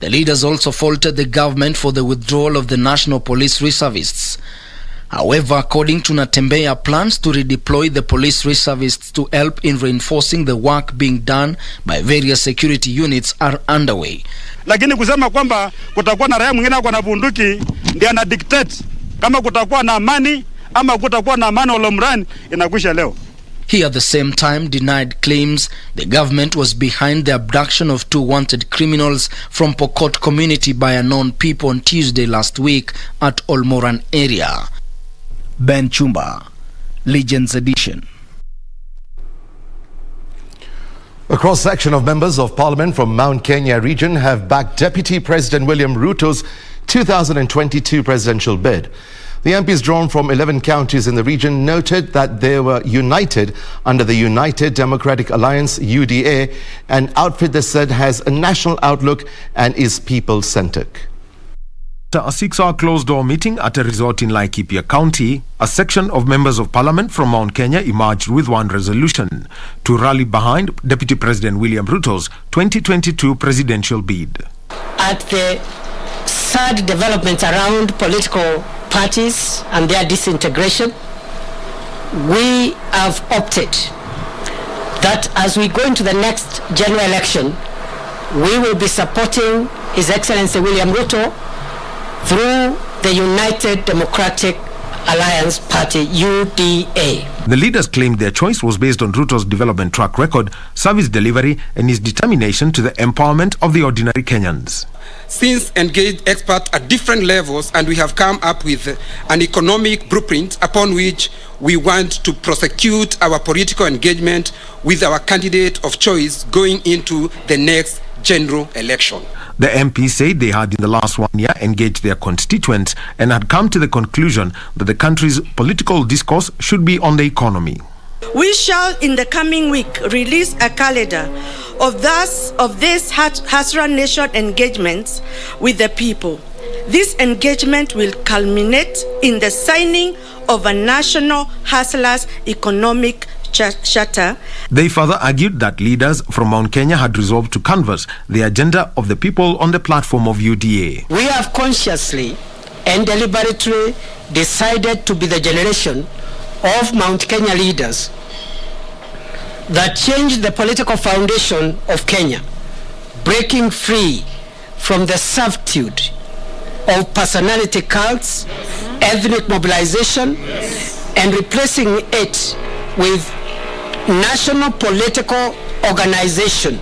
The leaders also faulted the government for the withdrawal of the National Police Reservists. However, according to Natembeya, plans to redeploy the police reservists to help in reinforcing the work being done by various security units are underway. Lakini kusema kwamba kutakuwa na raia mwingine kwa na bunduki ndiye ana dictate kama kutakuwa na amani ama kutakuwa na amani olomrani inakwisha leo. He at the same time denied claims the government was behind the abduction of 2 wanted criminals from Pokot community by unknown people on Tuesday last week at Olmoran area. Ben Chumba, Legends Edition. A cross-section of members of parliament from Mount Kenya region have backed Deputy President William Ruto's 2022 presidential bid. The MPs drawn from 11 counties in the region noted that they were united under the United Democratic Alliance (UDA), an outfit they said has a national outlook and is people-centered. After a 6-hour closed-door meeting at a resort in Laikipia County, a section of members of parliament from Mount Kenya emerged with one resolution to rally behind Deputy President William Ruto's 2022 presidential bid. At the sad developments around political parties and their disintegration, we have opted that as we go into the next general election, we will be supporting His Excellency William Ruto through the United Democratic Alliance Party, UDA. The leaders claimed their choice was based on Ruto's development track record, service delivery, and his determination to the empowerment of the ordinary Kenyans. Since engaged experts at different levels, and we have come up with an economic blueprint upon which we want to prosecute our political engagement with our candidate of choice going into the next general election. The MP said they had in the last 1 year engaged their constituents and had come to the conclusion that the country's political discourse should be on the economy. We shall in the coming week release a calendar of this Hasra Nation engagements with the people. This engagement will culminate in the signing of a national hustlers economic charter. They further argued that leaders from Mount Kenya had resolved to canvass the agenda of the people on the platform of UDA. We have consciously and deliberately decided to be the generation of Mount Kenya leaders that changed the political foundation of Kenya, breaking free from the servitude of personality cults, ethnic mobilization, and replacing it with national political organization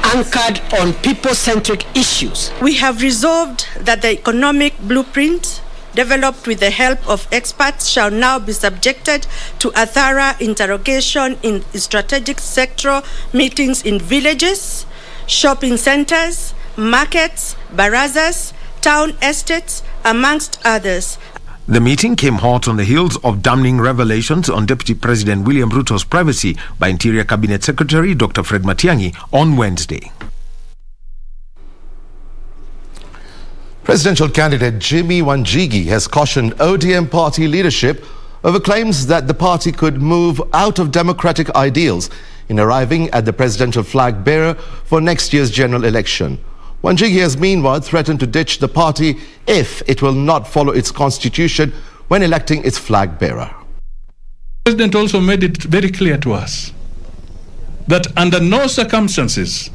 anchored on people-centric issues. We have resolved that the economic blueprint developed with the help of experts shall now be subjected to a thorough interrogation in strategic sector meetings in villages, shopping centers, markets, barazas, town estates, amongst others. The meeting came hot on the heels of damning revelations on Deputy President William Ruto's privacy by Interior Cabinet Secretary Dr. Fred Matiang'i on Wednesday. Presidential candidate Jimmy Wanjigi has cautioned ODM party leadership over claims that the party could move out of democratic ideals in arriving at the presidential flag bearer for next year's general election. Wanjigi has meanwhile threatened to ditch the party if it will not follow its constitution when electing its flag bearer. The President also made it very clear to us that under no circumstances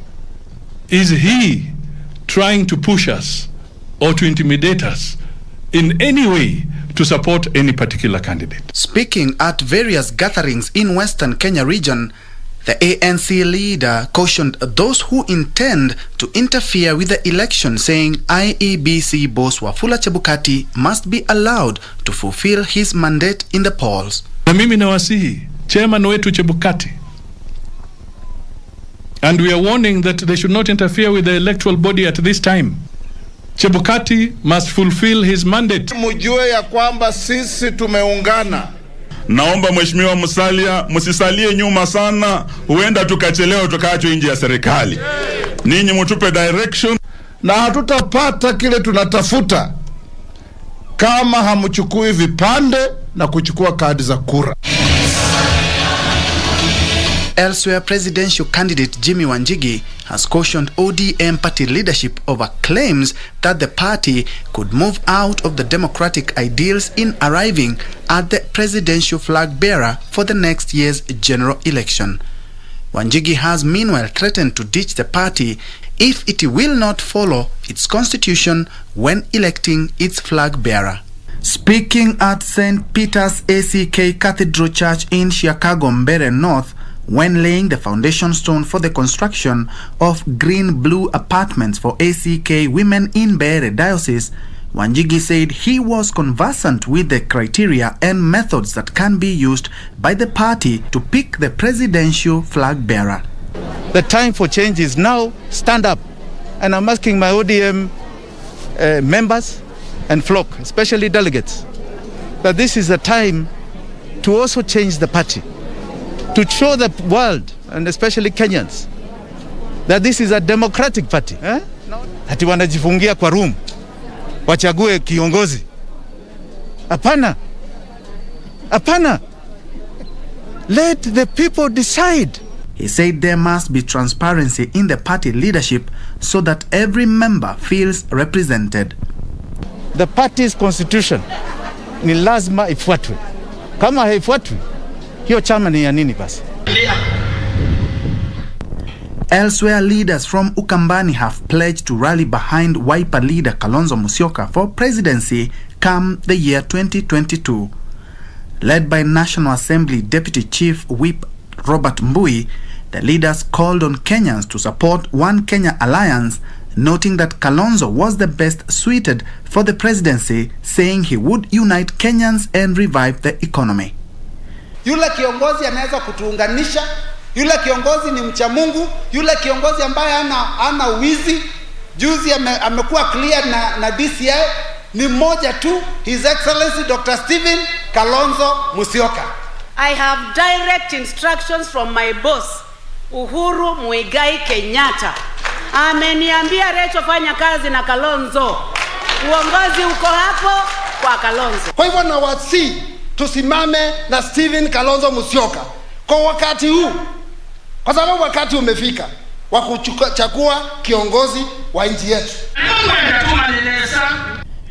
is he trying to push us or to intimidate us in any way to support any particular candidate. Speaking at various gatherings in Western Kenya region, the ANC leader cautioned those who intend to interfere with the election, saying IEBC boss Wafula Chebukati must be allowed to fulfill his mandate in the polls. Na mimi nawasihi chairman wetu Chebukati, and we are warning that they should not interfere with the electoral body at this time. Chebukati must fulfill his mandate. Mujue ya kwamba sisi tumeungana. Naomba Mheshimiwa Musalia, msisalie nyuma sana, huenda tukachelewa tukaachwa nje ya serikali. Ninyi mtupe direction, na hatutapata kile tunatafuta kama hamchukui vipande na kuchukua kadi za kura. Elsewhere, presidential candidate Jimmy Wanjigi has cautioned ODM party leadership over claims that the party could move out of the democratic ideals in arriving at the presidential flag bearer for the next year's general election. Wanjigi has meanwhile threatened to ditch the party if it will not follow its constitution when electing its flag bearer. Speaking at St. Peter's ACK Cathedral Church in Chicago, Mbeere North, when laying the foundation stone for the construction of green-blue apartments for ACK women in Mbeere Diocese, Wanjigi said he was conversant with the criteria and methods that can be used by the party to pick the presidential flag bearer. The time for change is now. Stand up. And I'm asking my ODM members and flock, especially delegates, that this is a time to also change the party, to show the world, and especially Kenyans, that this is a democratic party. Ati wanajifungia kwa room, wachague kiongozi. Hapana. Hapana. Let the people decide. He said there must be transparency in the party leadership so that every member feels represented. The party's constitution ni lazima ifuatwe. Kama haifuatwi, hiyo chama ni ya nini basi? Elsewhere, leaders from Ukambani have pledged to rally behind Wiper leader Kalonzo Musyoka for presidency come the year 2022. Led by National Assembly Deputy Chief Whip Robert Mbui, the leaders called on Kenyans to support One Kenya Alliance, noting that Kalonzo was the best suited for the presidency, saying he would unite Kenyans and revive the economy. Yule kiongozi anaweza kutuunganisha, yule kiongozi ni mcha Mungu, yule kiongozi ambaye ana wizi, juzi amekuwa clear na DCI, ni mmoja tu, His Excellency Dr. Stephen Kalonzo Musyoka. I have direct instructions from my boss, Uhuru Muigai Kenyatta. Ameniambia Recho fanya kazi na Kalonzo. Uongozi uko hapo kwa Kalonzo. Kwa hivyo na wasi tusimame na Stephen Kalonzo Musyoka kwa wakati huu. Kwa sababu wakati umefika wa kuchagua kiongozi wa nchi yetu.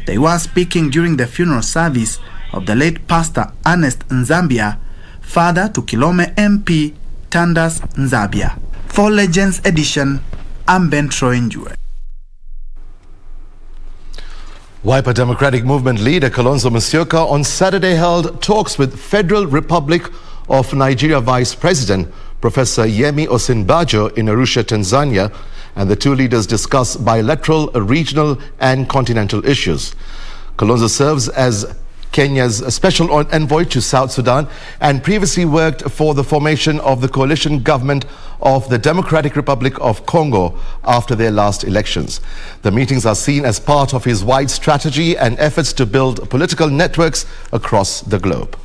They were speaking during the funeral service of the late Pastor Ernest Nzambia, father to Kilome MP Tandas Nzabia. For Legends Edition, I'm Ben Troinjue. Wiper Democratic Movement leader Kalonzo Musyoka on Saturday held talks with Federal Republic of Nigeria Vice President Professor Yemi Osinbajo in Arusha, Tanzania, and the two leaders discussed bilateral, regional and continental issues. Kalonzo serves as Kenya's special envoy to South Sudan and previously worked for the formation of the coalition government of the Democratic Republic of Congo after their last elections. The meetings are seen as part of his wide strategy and efforts to build political networks across the globe.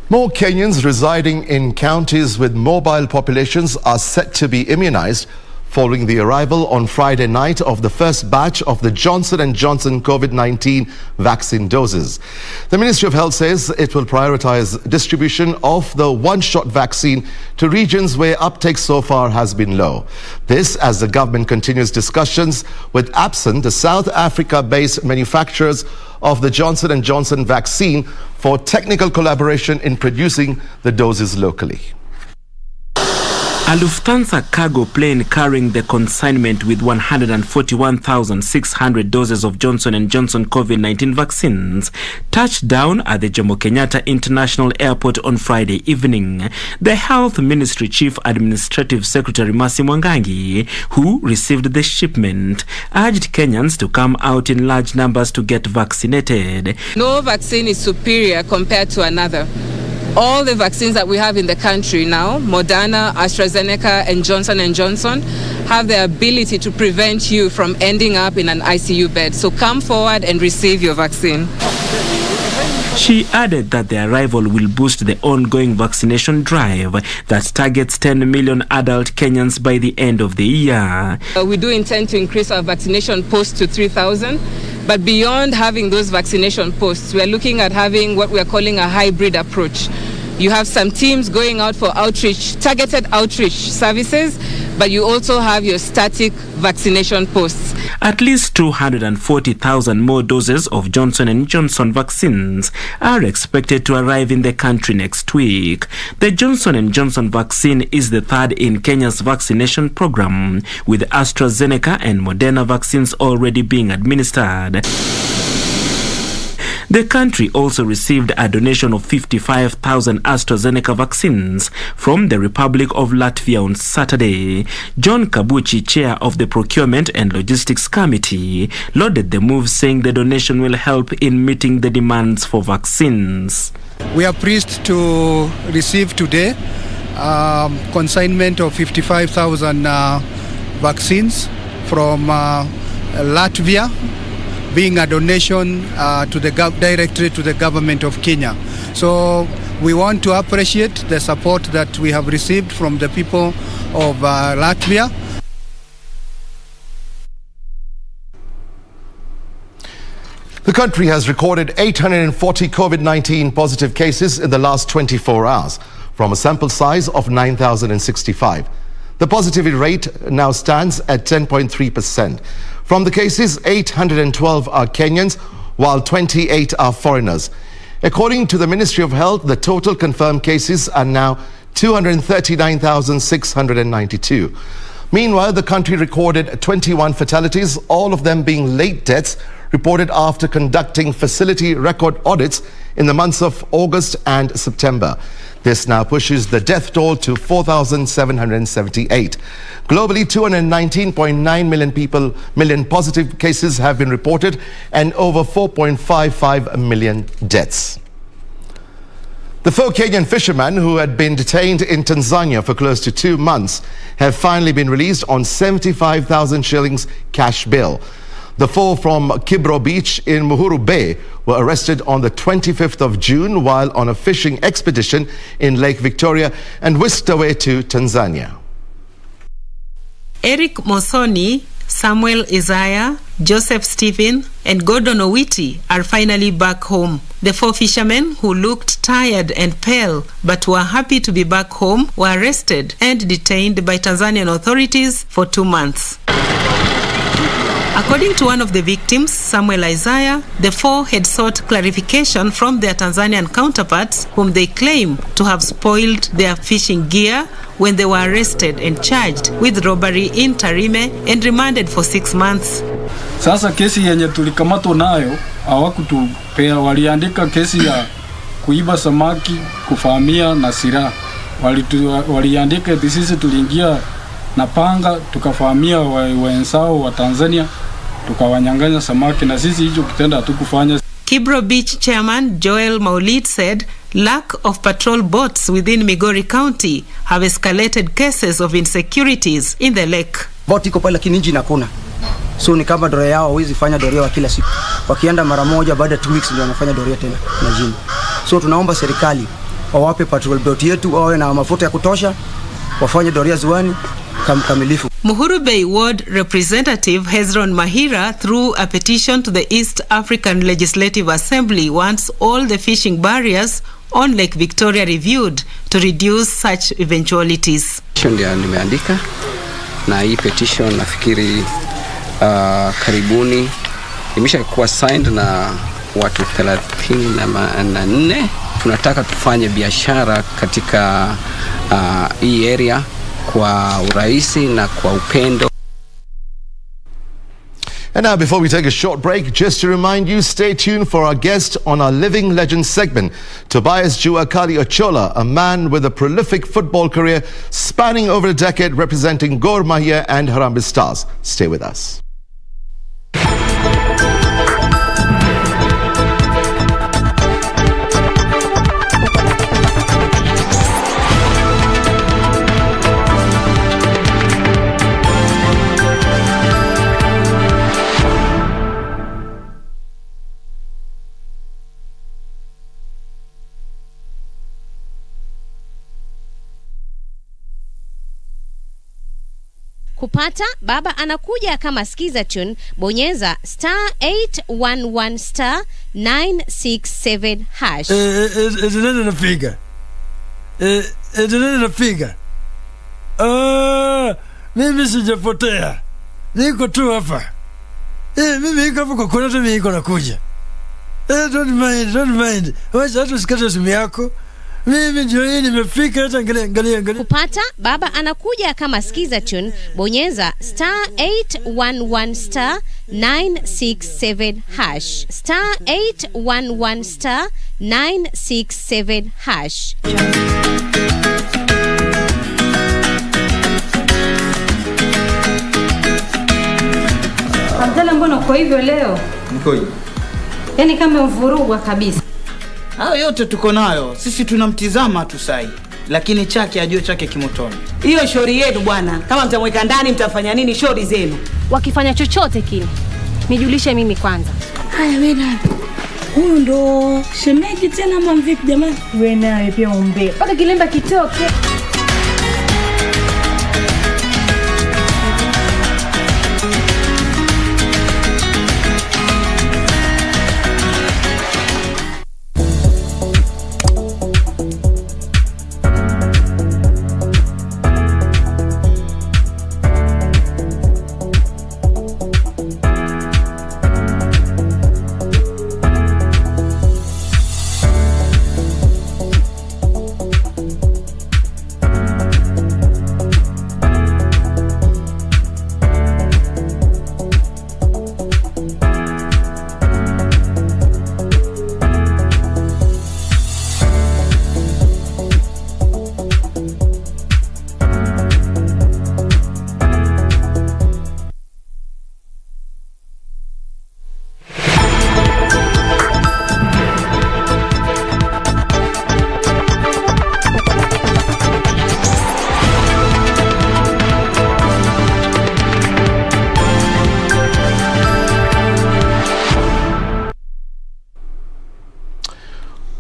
More Kenyans residing in counties with mobile populations are set to be immunized following the arrival on Friday night of the first batch of the Johnson & Johnson COVID-19 vaccine doses. The Ministry of Health says it will prioritize distribution of the one-shot vaccine to regions where uptake so far has been low. This as the government continues discussions with APSN, the South Africa-based manufacturers of the Johnson & Johnson vaccine, for technical collaboration in producing the doses locally. A Lufthansa cargo plane carrying the consignment with 141,600 doses of Johnson & Johnson COVID-19 vaccines touched down at the Jomo Kenyatta International Airport on Friday evening. The Health Ministry Chief Administrative Secretary Mercy Mwangangi, who received the shipment, urged Kenyans to come out in large numbers to get vaccinated. No vaccine is superior compared to another. All the vaccines that we have in the country now, Moderna, AstraZeneca, and Johnson & Johnson, have the ability to prevent you from ending up in an ICU bed. So come forward and receive your vaccine. She added that the arrival will boost the ongoing vaccination drive that targets 10 million adult Kenyans by the end of the year. We do intend to increase our vaccination post to 3,000. But beyond having those vaccination posts, we are looking at having what we are calling a hybrid approach. You have some teams going out for outreach, targeted outreach services, but you also have your static vaccination posts. At least 240,000 more doses of Johnson & Johnson vaccines are expected to arrive in the country next week. The Johnson & Johnson vaccine is the third in Kenya's vaccination program, with AstraZeneca and Moderna vaccines already being administered. The country also received a donation of 55,000 AstraZeneca vaccines from the Republic of Latvia on Saturday. John Kabuchi, chair of the Procurement and Logistics Committee, lauded the move, saying the donation will help in meeting the demands for vaccines. We are pleased to receive today consignment of 55,000 vaccines from Latvia, being a donation directly to the government of Kenya. So we want to appreciate the support that we have received from the people of Latvia. The country has recorded 840 COVID-19 positive cases in the last 24 hours, from a sample size of 9,065. The positivity rate now stands at 10.3%. From the cases, 812 are Kenyans, while 28 are foreigners. According to the Ministry of Health, the total confirmed cases are now 239,692. Meanwhile, the country recorded 21 fatalities, all of them being late deaths reported after conducting facility record audits in the months of August and September. This now pushes the death toll to 4,778. Globally, 219.9 million positive cases have been reported and over 4.55 million deaths. The 4 Kenyan fishermen who had been detained in Tanzania for close to 2 months have finally been released on 75,000 shillings cash bail. The 4 from Kibro Beach in Muhuru Bay were arrested on the 25th of June while on a fishing expedition in Lake Victoria and whisked away to Tanzania. Eric Mosoni, Samuel Isaiah, Joseph Stephen, and Gordon Owiti are finally back home. The 4 fishermen, who looked tired and pale but were happy to be back home, were arrested and detained by Tanzanian authorities for 2 months. According to one of the victims, Samuel Isaiah, the 4 had sought clarification from their Tanzanian counterparts, whom they claim to have spoiled their fishing gear when they were arrested and charged with robbery in Tarime and remanded for 6 months. Sasa kesi yenye tulikamatwa nayo hawakutupea, waliandika kesi ya kuiba samaki, kufahamia na silaha. Waliandika sisi tuliingia na panga tukafahamia wenzao wa Tanzania tukawanyang'anya samaki, na sisi hicho kitendo hatukufanya. Kibro Beach chairman Joel Maulid said lack of patrol boats within Migori County have escalated cases of insecurities in the lake. Boti iko pale lakini engine hakuna. So ni kama doria yao hawezi fanya doria wa kila siku. Wakienda mara moja baada ya 2 weeks ndio wanafanya doria tena na jini. So tunaomba serikali wawape patrol boat yetu, wawe na mafuta ya kutosha, wafanye doria ziwani kamilifu. Muhuru Bay Ward Representative Hezron Mahira, through a petition to the East African Legislative Assembly, wants all the fishing barriers on Lake Victoria reviewed to reduce such eventualities. Ndio nimeandika na hii petition nafikiri karibuni imeshakuwa signed na watu 34. Tunataka tufanye biashara katika hii area kwa urahisi na kwa upendo. And now, before we take a short break, just to remind you, stay tuned for our guest on our Living Legends segment, Tobias Ochola, a man with a prolific football career spanning over a decade representing Gor Mahia and Harambee Stars. Stay with us. Kupata Baba Anakuja kama skiza tune, bonyeza *811 *967 hash. Nani napiga? Nani napiga? Mimi sijapotea. Niko tu hapa. Mimi niko hapa kwa kuna tu mimi niko nakuja. Don't mind. Wacha hata usikate simu yako. Mimi ndio hii nimefika, hata angalia. Kupata Baba Anakuja kama skiza tune, bonyeza *811 *967 hash. *811 *967 hash. Abdalla, mbona uko hivyo leo? Nikoje? Yaani kama uvurugwa kabisa. Hayo yote tuko nayo. Sisi tunamtizama tu sai. Lakini chake ajue chake kimotoni. Hiyo shauri yenu bwana. Kama mtamweka ndani mtafanya nini shauri zenu? Wakifanya chochote kile, nijulishe mimi kwanza. Haya wewe. Huyu ndo shemeji tena ama mvipi jamani? Wewe naye pia umbe. Paka kilemba kitoke.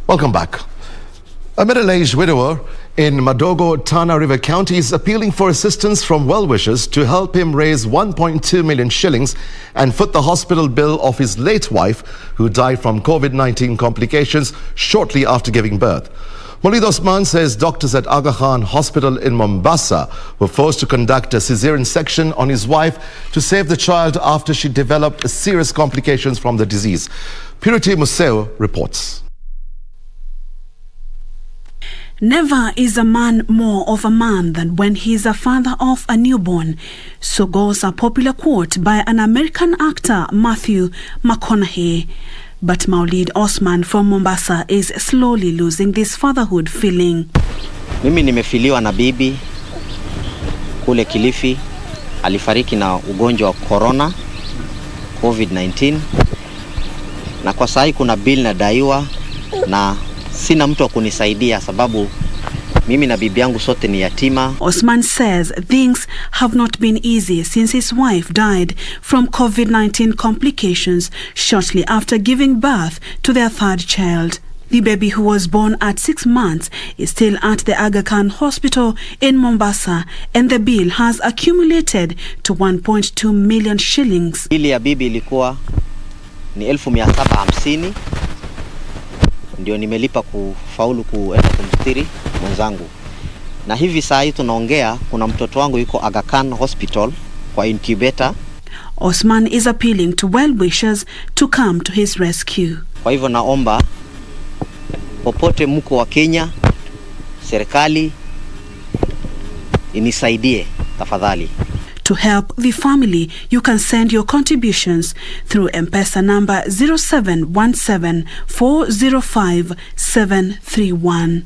Welcome back. A middle-aged widower in Madogo, Tana River County is appealing for assistance from well-wishers to help him raise 1.2 million shillings and foot the hospital bill of his late wife, who died from COVID-19 complications shortly after giving birth. Molid Osman says doctors at Aga Khan Hospital in Mombasa were forced to conduct a cesarean section on his wife to save the child after she developed serious complications from the disease. Purity Museo reports. Never is a man more of a man than when he is a father of a newborn. So goes a popular quote by an American actor, Matthew McConaughey. But Maulid Osman from Mombasa is slowly losing this fatherhood feeling. Mimi nimefiliwa na bibi kule Kilifi, alifariki na ugonjwa wa corona COVID-19, na kwa sasa kuna bill na daiwa na sina mtu wa kunisaidia sababu mimi na bibi yangu sote ni yatima. Osman says things have not been easy since his wife died from COVID-19 complications shortly after giving birth to their third child. The baby, who was born at 6 months, is still at the Aga Khan Hospital in Mombasa, and the bill has accumulated to 1.2 million shillings. Bili ya bibi ilikuwa ni 1750. Ndio nimelipa kufaulu kuenda kumstiri mwenzangu. Na hivi saa hii tunaongea, kuna mtoto wangu yuko Aga Khan Hospital kwa incubator. Osman is appealing to well-wishers to come to his rescue. Kwa hivyo naomba popote mko wa Kenya, serikali inisaidie tafadhali. To help the family, you can send your contributions through M-Pesa number 0717 405 731.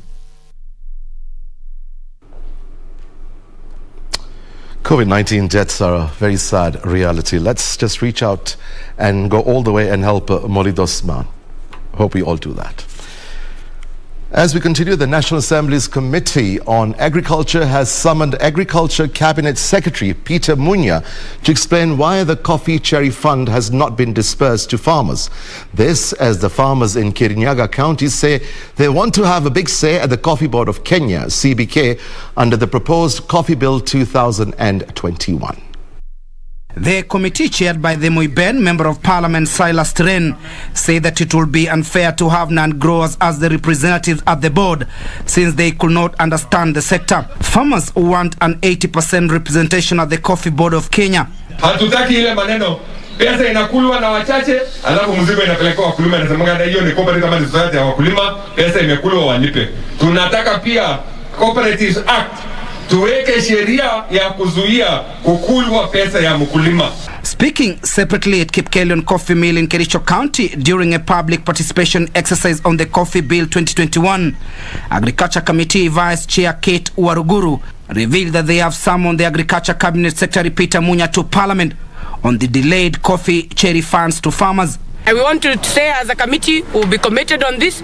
COVID-19 deaths are a very sad reality. Let's just reach out and go all the way and help Molid Osman. Hope we all do that. As we continue, the National Assembly's Committee on Agriculture has summoned Agriculture Cabinet Secretary Peter Munya to explain why the Coffee Cherry Fund has not been dispersed to farmers. This, as the farmers in Kirinyaga County say they want to have a big say at the Coffee Board of Kenya, CBK, under the proposed Coffee Bill 2021. The committee, chaired by the Moiben Member of Parliament Silas Tren, say that it will be unfair to have non-growers as the representatives at the board, since they could not understand the sector. Farmers want an 80% representation at the Coffee Board of Kenya. Hatutaki ile maneno pesa inakulwa na wachache alafu mzigo inapelekwa wakulima, inasemanga hiyo ni cooperative kama society ya wakulima, pesa imekulwa walipe. Tunataka pia Cooperatives Act tuweke sheria ya kuzuia kukulwa pesa ya mkulima. Speaking separately at Kipkelion Coffee Mill in Kericho County during a public participation exercise on the Coffee Bill 2021, Agriculture Committee Vice Chair Kate Waruguru revealed that they have summoned the Agriculture Cabinet Secretary Peter Munya to Parliament on the delayed coffee cherry funds to farmers. We want to say as a committee we will be committed on this.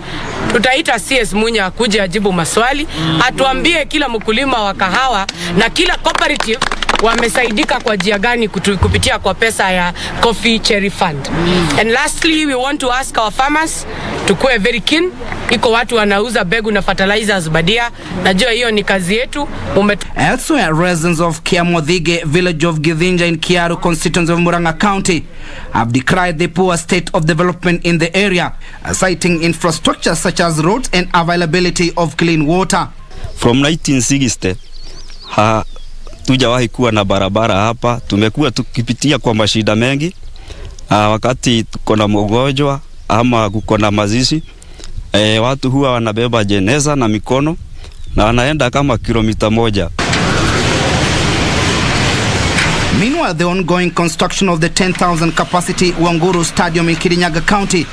Tutaita CS Munya kuja ajibu maswali, atuambie kila mkulima wa kahawa na kila cooperative wamesaidika kwa njia gani kupitia kwa pesa ya coffee cherry fund. And lastly, we want to ask our farmers to be very keen. Iko watu wanauza begu na fertilizers badia, najua hiyo ni kazi yetu. Elsewhere, residents of Kiamodhige village of Githinja in Kiaru constituency of Murang'a County have decried the poor state of development in the area, citing infrastructure such as roads and availability of clean water. From 1960, tujawahi kuwa na barabara hapa. Tumekuwa tukipitia kwa mashida mengi wakati tuko na mgonjwa ama kuko na mazishi. Watu huwa wanabeba jeneza na mikono na wanaenda kama kilomita moja. Meanwhile, the ongoing construction of the 10,000 capacity Wanguru Stadium in Kirinyaga County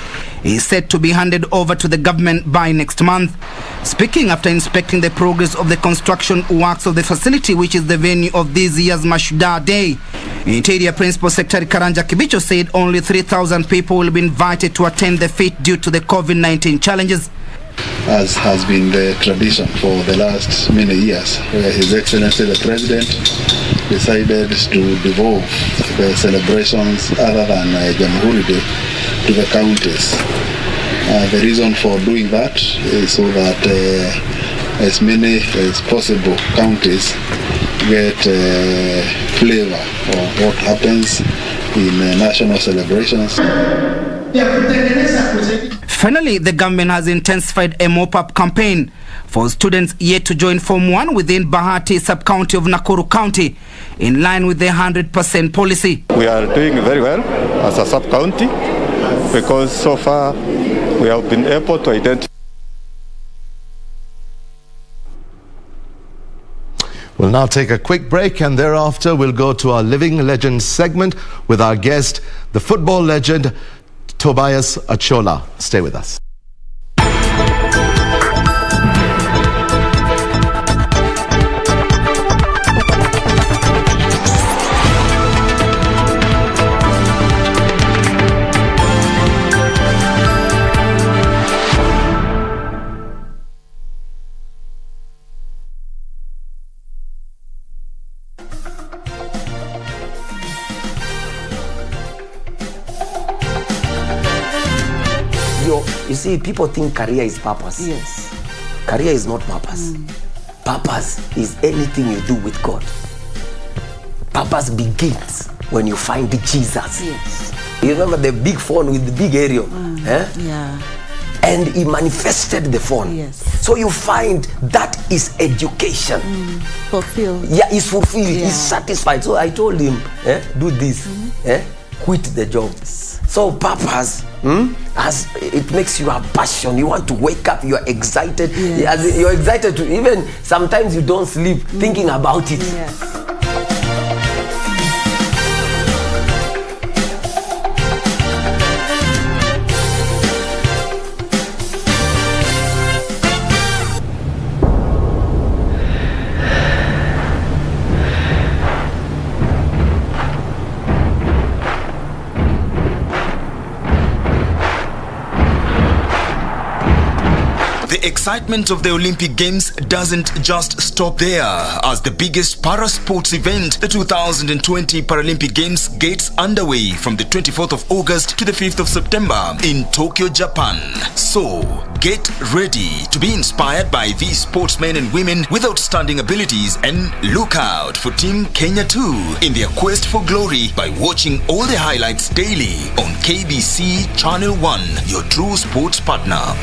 is set to be handed over to the government by next month. Speaking after inspecting the progress of the construction works of the facility, which is the venue of this year's Mashuda Day, Interior Principal Secretary Karanja Kibicho said only 3,000 people will be invited to attend the feat due to the COVID-19 challenges. As has been the tradition for the last many years, where His Excellency the President decided to devolve the celebrations other than Jamhuri Day to the counties. The reason for doing that is so that as many as possible counties get flavor of what happens in national celebrations. Finally, the government has intensified a mop-up campaign for students yet to join Form 1 within Bahati sub-county of Nakuru County, in line with the 100% policy. We are doing very well as a sub-county because so far we have been able to identify. We'll now take a quick break and thereafter we'll go to our Living Legends segment with our guest, the football legend, Tobias Ochola. Stay with us. You see, people think career is purpose. Yes. Career is not purpose. Purpose is anything you do with God. Purpose begins when you find Jesus. Yes. You remember the big phone with the big aerial? Yeah. And he manifested the phone. Yes. So you find that is education. Fulfilled. Yeah, he's fulfilled. Yeah. He's satisfied. So I told him, do this. Quit the job. So purpose, as it makes you have passion. You want to wake up, you're excited. Yes. You're excited to even sometimes you don't sleep thinking about it. Yes. The The excitement of the Olympic Games doesn't just stop there, as the biggest para-sports event, the 2020 Paralympic Games, gets underway from the 24th of August to the 5th of September in Tokyo, Japan. So, get ready to be inspired by these sportsmen and women with outstanding abilities, and look out for Team Kenya too in their quest for glory by watching all the highlights daily on KBC Channel 1, your true sports partner.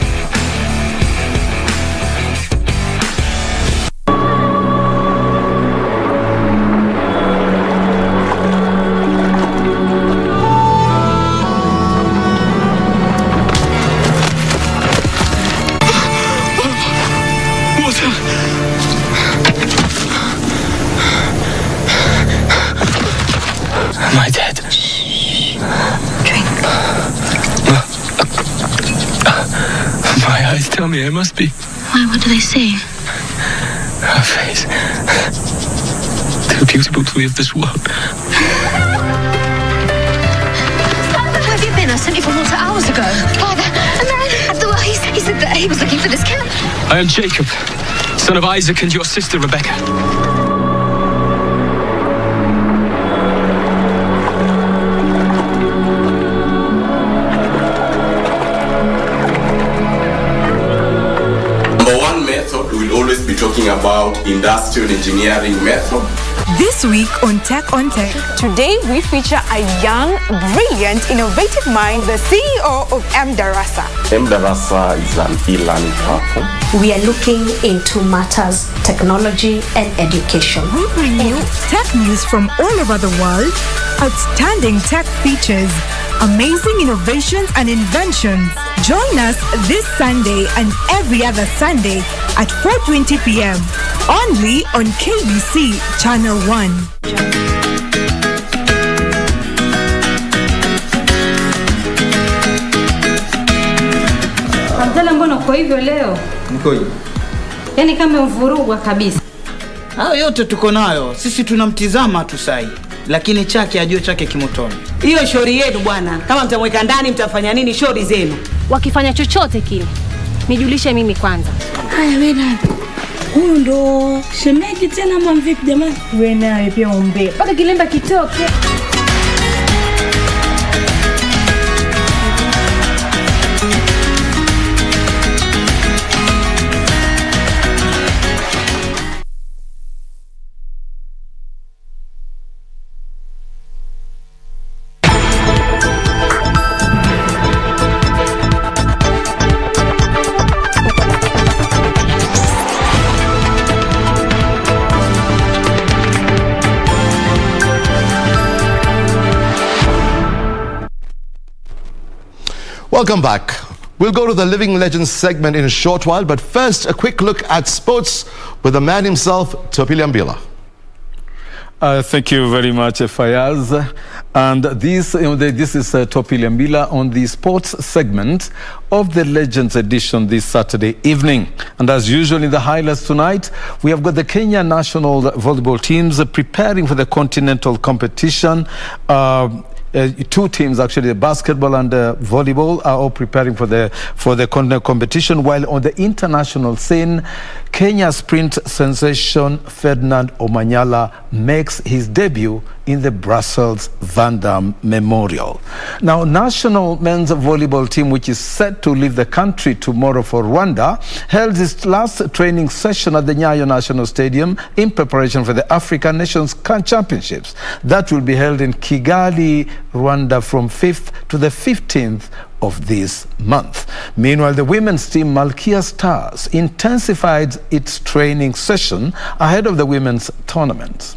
Am I dead? Drink. My eyes tell me I must be. Why? What do they say? Her face. Too beautiful to leave this world. Where have you been? I sent you for water hours ago. Father, a man at the well, he said that he was looking for this camp. I am Jacob, son of Isaac and your sister Rebecca. Always be talking about industrial engineering method. This week on Tech on Tech. Today we feature a young, brilliant, innovative mind, the CEO of M-Darasa. M-Darasa is an e-learning platform. We are looking into matters, technology and education. We bring you tech news from all over the world, outstanding tech features, amazing innovations and inventions. Join us this Sunday and every other Sunday at 4:20 p.m. only on KBC Channel 1. Abdalla, mbona kwa hivyo leo? Nikoje? Yaani kama mvurugwa kabisa. Hayo yote tuko nayo. Sisi tunamtizama tu sai. Lakini chake ajue chake kimotoni. Hiyo shauri yenu bwana. Kama mtamweka ndani mtafanya nini shauri zenu? Wakifanya chochote kile, nijulishe mimi kwanza. Haya wewe nani? Huyu ndo shemeji tena mwa vipi jamani? Wewe naye pia ombe. Paka kilemba kitoke. Welcome back. We'll go to the Living Legends segment in a short while, but first, a quick look at sports with the man himself, Tobias Ochola. Thank you very much, Fayaz. And this is Topilia Mbila on the sports segment of the Legends edition this Saturday evening. And as usual in the highlights tonight, we have got the Kenya national volleyball teams preparing for the continental competition. Two teams, actually, the basketball and volleyball, are all preparing for the continental competition. While on the international scene, Kenya sprint sensation Ferdinand Omanyala makes his debut in the Brussels Van Damme Memorial. Now, national men's volleyball team, which is set to leave the country tomorrow for Rwanda, held its last training session at the Nyayo National Stadium in preparation for the African Nations Championships. That will be held in Kigali, Rwanda from 5th to the 15th of this month. Meanwhile, the women's team Malkia Stars intensified its training session ahead of the women's tournament.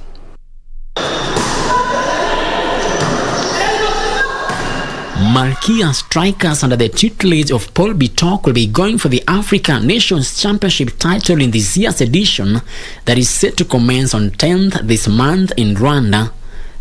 Malkia strikers under the tutelage of Paul Bitok will be going for the African Nations Championship title in this year's edition that is set to commence on 10th this month in Rwanda.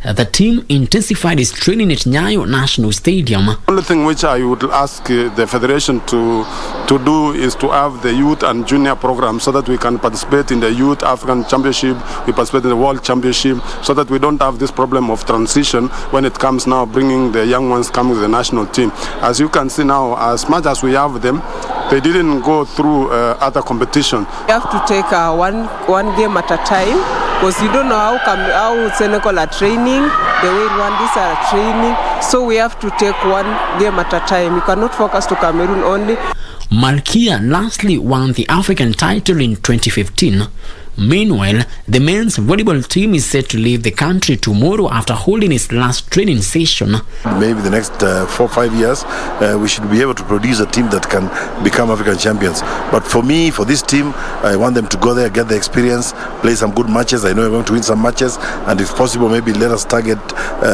The team intensified its training at Nyayo National Stadium. The only thing which I would ask the federation to do is to have the youth and junior program so that we can participate in the Youth African Championship, we participate in the World Championship, so that we don't have this problem of transition when it comes now bringing the young ones coming to the national team. As you can see now, as much as we have them, they didn't go through other competition. You have to take one game at a time, because you don't know how Senegal are training, the way Rwandans are training. So we have to take one game at a time. You cannot focus to Cameroon only. Malkia lastly won the African title in 2015. Meanwhile, the men's volleyball team is set to leave the country tomorrow after holding its last training session. Maybe the next 4 or 5 years, we should be able to produce a team that can become African champions. But for me, for this team, I want them to go there, get the experience, play some good matches. I know we're going to win some matches, and if possible, maybe let us target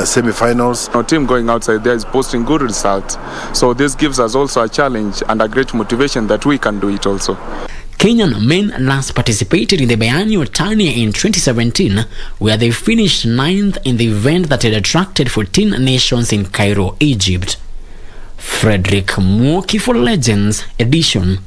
semi-finals. Our team going outside there is posting good results. So this gives us also a challenge and a great motivation that we can do it also. Kenyan men last participated in the biennial tourney in 2017, where they finished 9th in the event that had attracted 14 nations in Cairo, Egypt. Frederick Mwoki for Legends Edition.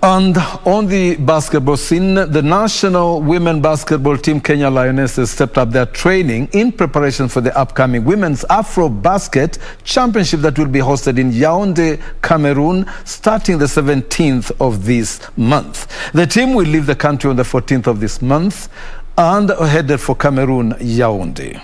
And on the basketball scene, the national women basketball team Kenya Lionesses stepped up their training in preparation for the upcoming Women's Afro Basket Championship that will be hosted in Yaoundé, Cameroon, starting the 17th of this month. The team will leave the country on the 14th of this month and headed for Cameroon, Yaoundé.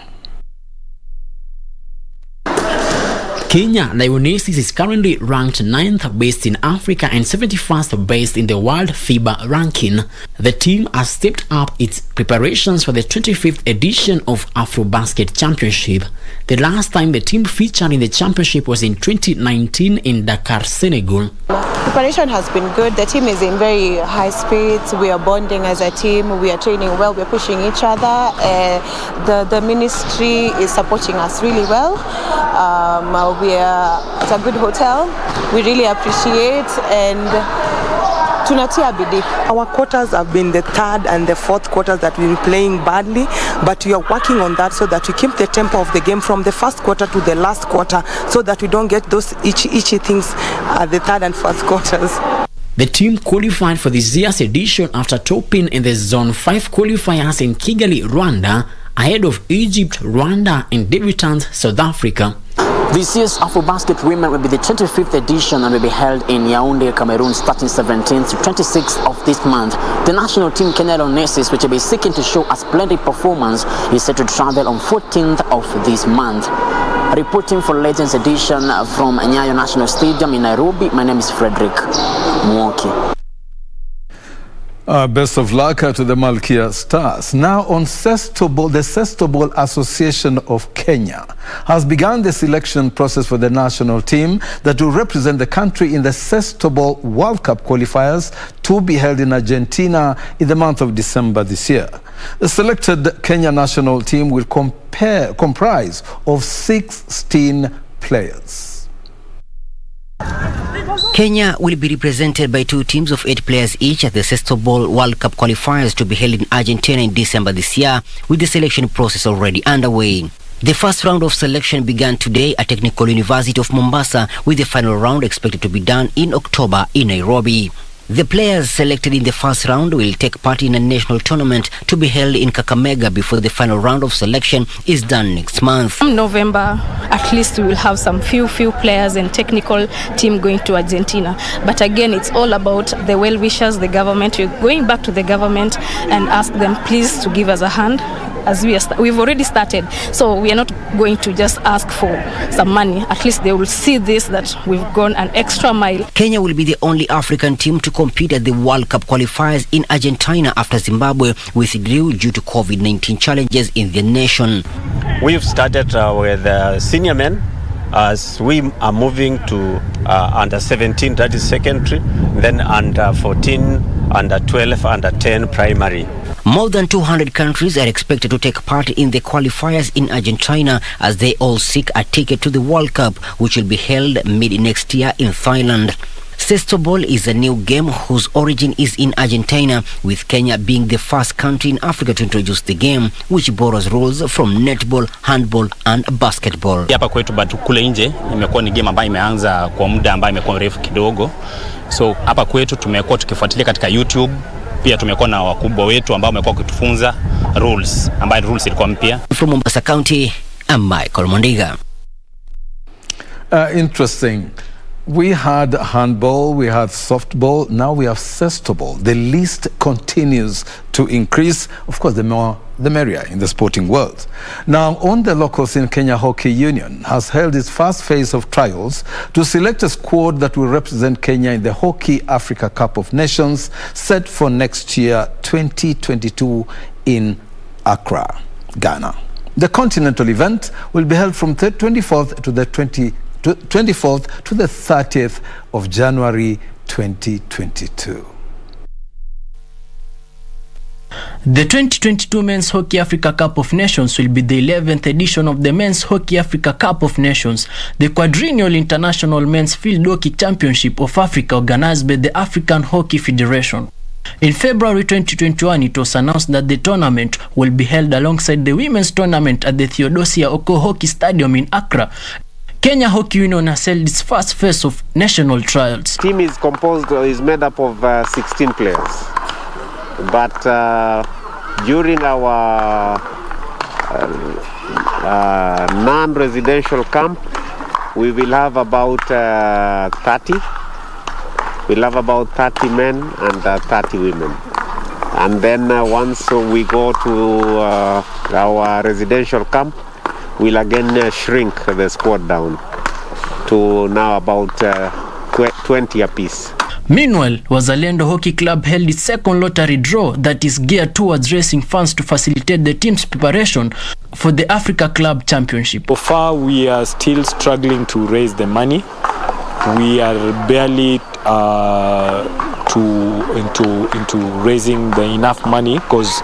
Kenya Lionesses is currently ranked 9th based in Africa and 71st based in the World FIBA ranking. The team has stepped up its preparations for the 25th edition of AfroBasket Championship. The last time the team featured in the championship was in 2019 in Dakar, Senegal. Preparation has been good. The team is in very high spirits. We are bonding as a team. We are training well. We are pushing each other. The ministry is supporting us really well. We are at a good hotel. We really appreciate and tunatia bidii. Our quarters have been the third and the fourth quarters that we've been playing badly, but we are working on that so that we keep the tempo of the game from the first quarter to the last quarter, so that we don't get those itchy things at the third and fourth quarters. The team qualified for this year's edition after topping in the Zone 5 qualifiers in Kigali, Rwanda, ahead of Egypt, Rwanda, and debutants South Africa. This year's AfroBasket Women will be the 25th edition and will be held in Yaoundé, Cameroon, starting 17th to 26th of this month. The national team Kenya Lionesses, which will be seeking to show a splendid performance, is set to travel on 14th of this month. Reporting for Legends Edition from Nyayo National Stadium in Nairobi, my name is Frederick Mwoki. Best of luck to the Malkia Stars. Now on Sestoball, the Sestoball Association of Kenya has begun the selection process for the national team that will represent the country in the Sestoball World Cup qualifiers to be held in Argentina in the month of December this year. The selected Kenya national team will comprise of 16 players. Kenya will be represented by 2 teams of 8 players each at the Sestoball World Cup qualifiers to be held in Argentina in December this year, with the selection process already underway. The first round of selection began today at Technical University of Mombasa, with the final round expected to be done in October in Nairobi. The players selected in the first round will take part in a national tournament to be held in Kakamega before the final round of selection is done next month. In November, at least we will have some few players and technical team going to Argentina. But again, it's all about the well-wishers, the government. We're going back to the government and ask them please to give us a hand. As we've already started, so we are not going to just ask for some money. At least they will see this, that we've gone an extra mile. Kenya will be the only African team to compete at the World Cup qualifiers in Argentina after Zimbabwe withdrew due to COVID-19 challenges in the nation. We've started with senior men as we are moving to under 17, that is secondary, then under 14, under 12, under 10 primary. More than 200 countries are expected to take part in the qualifiers in Argentina as they all seek a ticket to the World Cup, which will be held mid-next year in Thailand. Cestoball is a new game whose origin is in Argentina, with Kenya being the first country in Africa to introduce the game, which borrows rules from netball, handball and basketball. Hapa kwetu but kule nje imekuwa ni game ambayo imeanza kwa muda ambayo imekuwa mrefu kidogo. So hapa kwetu tumekuwa tukifuatilia katika YouTube, pia tumekuwa na wakubwa wetu ambao wamekuwa kutufunza rules, ambayo rules ilikuwa mpya. From Mombasa County, I'm Michael Mondiga. Interesting. We had handball, we had softball, now we have cestoball. The list continues to increase. Of course, the more the merrier in the sporting world. Now, on the locals in Kenya Hockey Union has held its first phase of trials to select a squad that will represent Kenya in the Hockey Africa Cup of Nations set for next year, 2022 in Accra, Ghana. The continental event will be held from the 24th to the 24th to the 30th of January 2022. The 2022 Men's Hockey Africa Cup of Nations will be the 11th edition of the Men's Hockey Africa Cup of Nations, the quadrennial international men's field hockey championship of Africa organized by the African Hockey Federation. In February 2021, it was announced that the tournament will be held alongside the women's tournament at the Theodosia Oko Hockey Stadium in Accra. Kenya Hockey Union has held its first phase of national trials. The team is made up of 16 players. But during our non-residential camp, we will have about 30. We'll have about 30 men and 30 women. And then once we go to our residential camp, we'll again shrink the squad down to now about 20 apiece. Meanwhile, Wazalendo Hockey Club held its second lottery draw that is geared towards raising funds to facilitate the team's preparation for the Africa Club Championship. So far, we are still struggling to raise the money. We are barely into raising the enough money because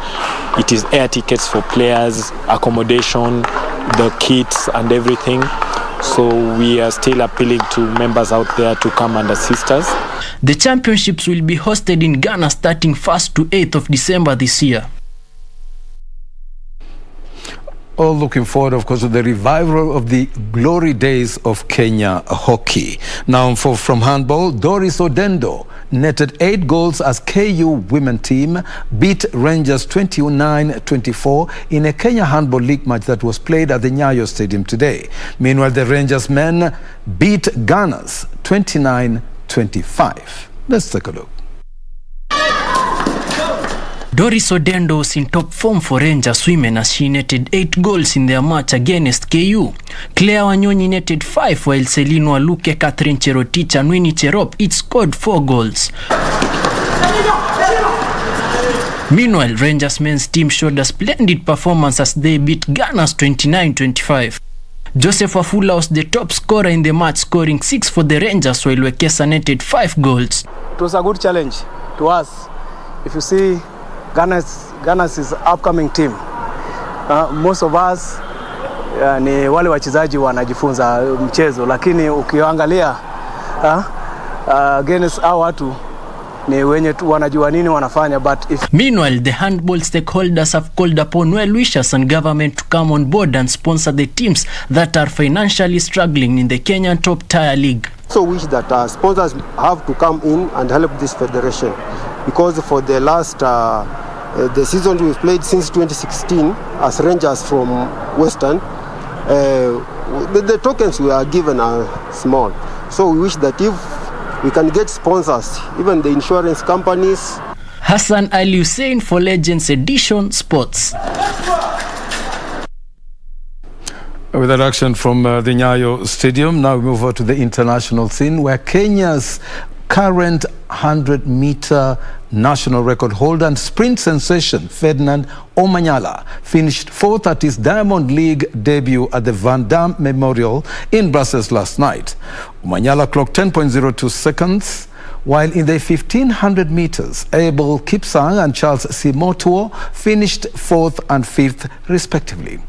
it is air tickets for players, accommodation, the kits and everything. So we are still appealing to members out there to come and assist us. The championships will be hosted in Ghana starting 1st to 8th of December this year. All looking forward, of course, to the revival of the glory days of Kenya hockey. Now, from handball, Doris Odendo netted 8 goals as KU women team beat Rangers 29-24 in a Kenya Handball League match that was played at the Nyayo Stadium today. Meanwhile, the Rangers men beat Ghana's 29-25. Let's take a look. Doris Odendo was in top form for Rangers women as she netted 8 goals in their match against KU. Claire Wanyonyi netted 5 while Celine Waluke, Catherine Cherotich and Winnie Cherop each scored 4 goals. Meanwhile, Rangers men's team showed a splendid performance as they beat Ghana's 29-25. Joseph Wafula was the top scorer in the match, scoring 6 for the Rangers while Wekesa netted 5 goals. It was a good challenge to us. If you see Ghana's upcoming team, most of us ni wale wachezaji wanajifunza mchezo, lakini ukiangalia against hao watu ni wenye wanajua nini wanafanya. Meanwhile, the handball stakeholders have called upon well-wishers and government to come on board and sponsor the teams that are financially struggling in the Kenyan top-tier league. So wish that sponsors have to come in and help this federation, because for the last the season we've played since 2016 as Rangers from Western, the tokens we are given are small. So we wish that if we can get sponsors, even the insurance companies. Hassan Ali Hussein for Legends Edition Sports. With that action from the Nyayo Stadium, now we move over to the international scene where Kenya's current 100-meter national record holder and sprint sensation Ferdinand Omanyala finished 4th at his Diamond League debut at the Van Damme Memorial in Brussels last night. Omanyala clocked 10.02 seconds, while in the 1500 meters, Abel Kipsang and Charles Simotuo finished 4th and 5th respectively.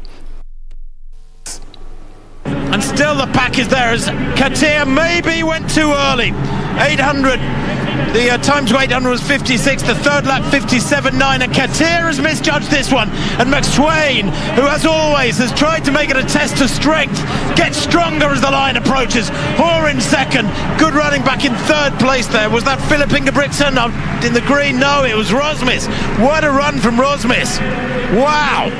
and still the pack is there as Katir maybe went too early. 800, the time to 800 was 56, the third lap 57.9, and Katir has misjudged this one, and McSwain, who as always has tried to make it a test of strength, gets stronger as the line approaches. Hoare in second, good running back in third place there. Was that Philip Ingebrigtsen in the green? No, it was Rosmis. What a run from Rosmis. Wow.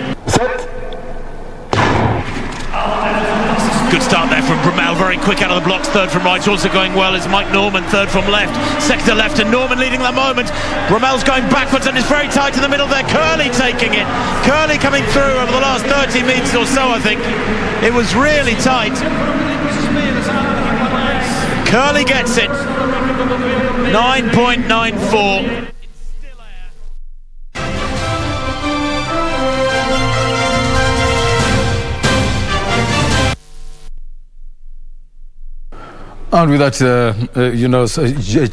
Good start there from Brummel, very quick out of the blocks, third from right. Also going well is Mike Norman, third from left, second to left, and Norman leading that moment. Brummel's going backwards and it's very tight in the middle there. Curley taking it. Curley coming through over the last 30 metres or so, I think. It was really tight. Curley gets it. 9.94. And with that,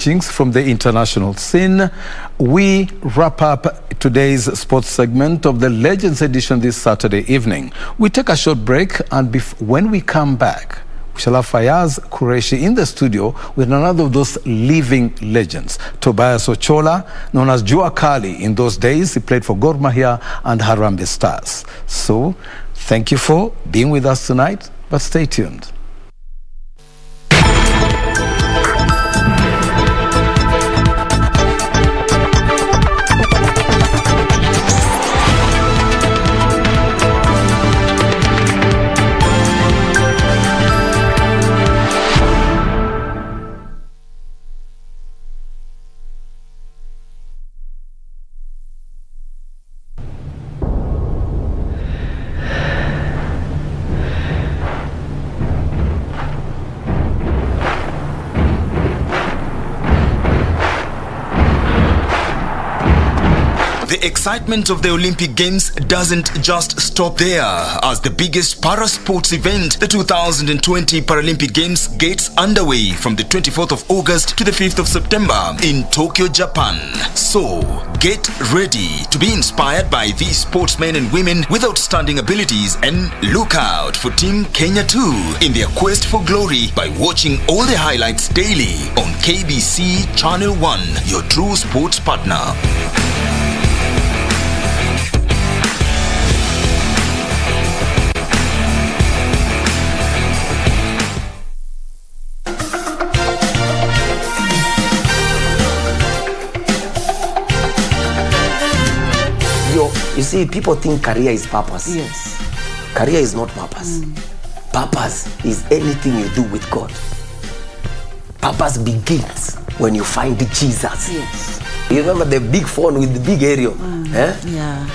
jinx from the international scene, we wrap up today's sports segment of the Legends edition this Saturday evening. We take a short break, and when we come back, we shall have Fayaz Qureshi in the studio with another of those living legends, Tobias Ochola, known as Jua Kali. In those days, he played for Gor Mahia and Harambee Stars. So, thank you for being with us tonight, but stay tuned. The excitement of the Olympic Games doesn't just stop there, as the biggest para-sports event, the 2020 Paralympic Games, gets underway from the 24th of August to the 5th of September in Tokyo, Japan. So, get ready to be inspired by these sportsmen and women with outstanding abilities, and look out for Team Kenya too in their quest for glory by watching all the highlights daily on KBC Channel 1, your true sports partner. You see, people think career is purpose. Yes. Career is not purpose. Purpose is anything you do with God. Purpose begins when you find Jesus. Yes. You remember the big phone with the big aerial? Yeah.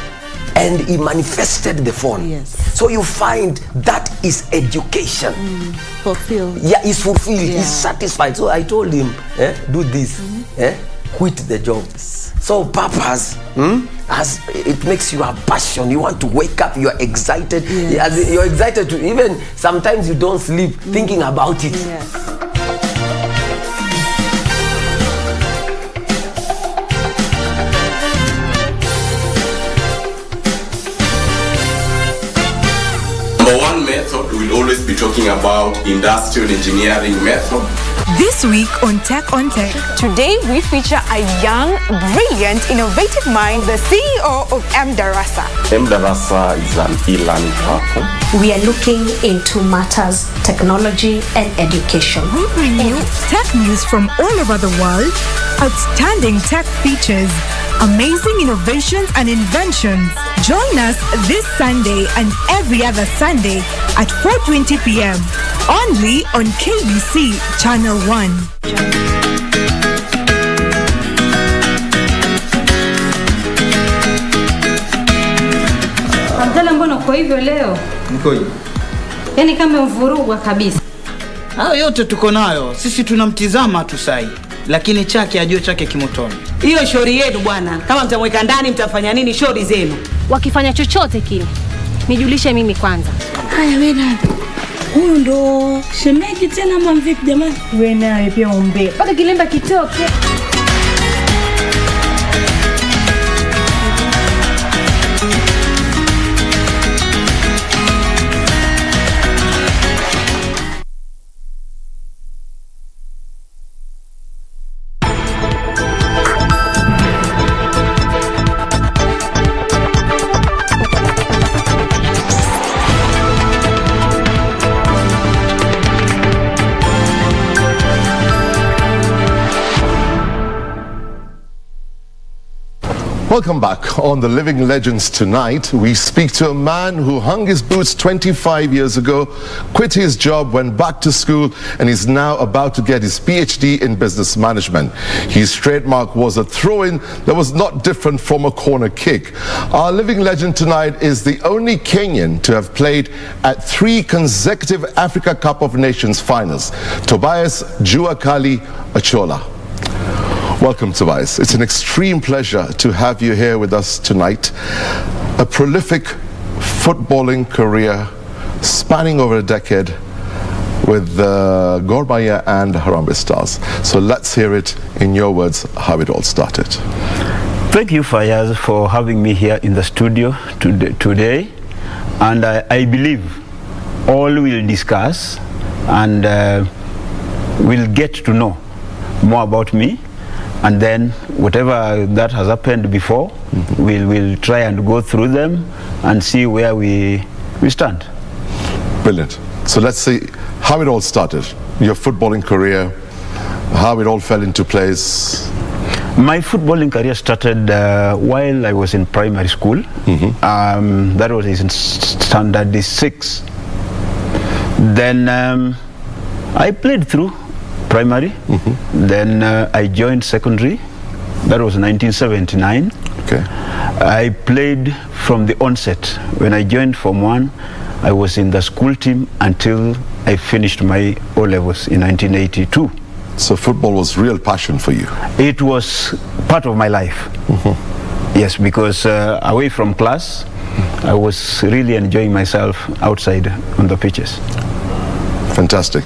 And he manifested the phone. Yes. So you find that is education. Fulfilled. Yeah, he's fulfilled. Yeah. He's satisfied. So I told him, do this. Quit the job. So purpose, as it makes you have passion. You want to wake up. You are excited. Yes. You're excited to even sometimes you don't sleep thinking about it. Yes. Number one method, we'll always be talking about industrial engineering method. This week on Tech on Tech. Today we feature a young, brilliant, innovative mind, the CEO of MDarasa. MDarasa is an e-learning platform. We are looking into matters, technology and education. We bring you tech news from all over the world, outstanding tech features, amazing innovations and inventions. Join us this Sunday and every other Sunday at 4:20 p.m. only on KBC Channel 1. Abdalla, mbona uko hivyo leo? Nikoje? Yaani kama umvurugwa kabisa. Hayo yote tuko nayo. Sisi tunamtizama tu sahi. Lakini chake ajue chake kimotoni. Hiyo shauri yenu bwana. Kama mtamweka ndani mtafanya nini, shauri zenu. Wakifanya chochote kile, nijulishe mimi kwanza. Haya wewe nani? Huyu ndo shemeki tena ama vipi jamani? Wewe naye pia ombe. Paka kilemba kitoke. Welcome back. On the Living Legends tonight, we speak to a man who hung his boots 25 years ago, quit his job, went back to school, and is now about to get his PhD in business management. His trademark was a throw-in that was not different from a corner kick. Our Living Legend tonight is the only Kenyan to have played at 3 consecutive Africa Cup of Nations finals. Tobias Ochola. Welcome, Tobias. It's an extreme pleasure to have you here with us tonight. A prolific footballing career spanning over a decade with Gor Mahia and Harambee Stars. So let's hear it in your words how it all started. Thank you, Fayaz, for having me here in the studio today. And I believe all will discuss and will get to know more about me. And then whatever that has happened before, we'll try and go through them and see where we stand. Brilliant. So let's see how it all started. Your footballing career, how it all fell into place. My footballing career started while I was in primary school. That was in standard 6. Then I played through primary, then I joined secondary. That was 1979. Okay. I played from the onset. When I joined Form 1, I was in the school team until I finished my O-levels in 1982. So football was real passion for you? It was part of my life. Yes, because away from class, I was really enjoying myself outside on the pitches. Fantastic.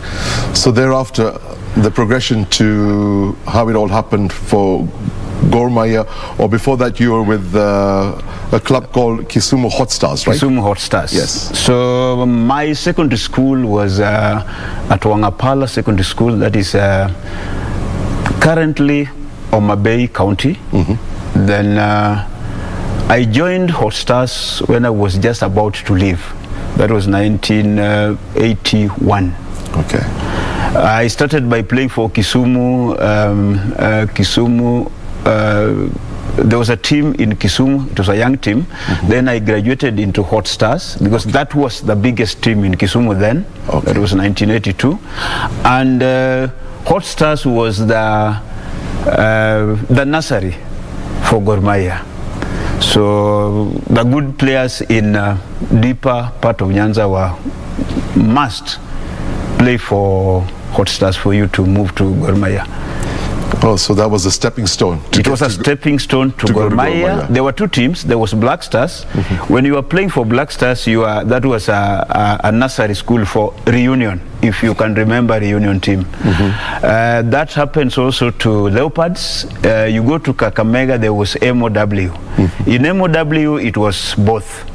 So thereafter, the progression to how it all happened for Gor Mahia, or before that you were with a club called Kisumu Hot Stars, right? Kisumu Hot Stars. Yes. So my secondary school was at Wangapala Secondary School, that is currently Homa Bay County. Then I joined Hot Stars when I was just about to leave. That was 1981. Okay. I started by playing for Kisumu. There was a team in Kisumu. It was a young team. Then I graduated into Hot Stars because that was the biggest team in Kisumu then. That was 1982. And Hot Stars was the nursery for Gor Mahia. So the good players in deeper part of Nyanza were must play for Hot Stars for you to move to Gor Mahia. Oh, so that was a stepping stone. It was a stepping stone to Gor Mahia. There were 2 teams. There was Black Stars. When you were playing for Black Stars, that was a nursery school for Reunion, if you can remember Reunion team. That happens also to Leopards. You go to Kakamega, there was MOW. In MOW, it was both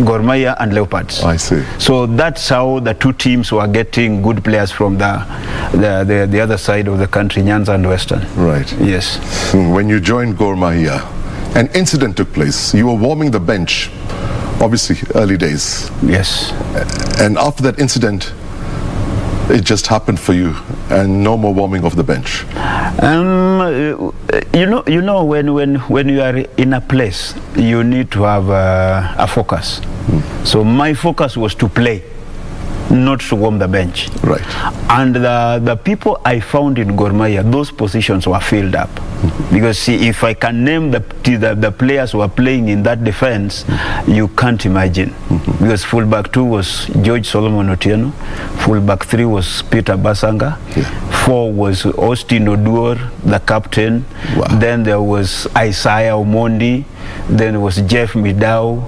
Gor Mahia and Leopards. I see. So that's how the 2 teams were getting good players from the other side of the country, Nyanza and Western. Right. Yes. When you joined Gor Mahia, an incident took place. You were warming the bench, obviously early days. Yes. And after that incident, it just happened for you, and no more warming of the bench. You know, when you are in a place, you need to have a focus. So my focus was to play, not to warm the bench. Right. And the people I found in Gor Mahia, those positions were filled up. Because see, if I can name the players who are playing in that defense, you can't imagine. Because fullback 2 was George Solomon Otieno, fullback 3 was Peter Basanga, 4 was Austin Oduor, the captain. Then there was Isaiah Omondi. Then there was Jeff Midau.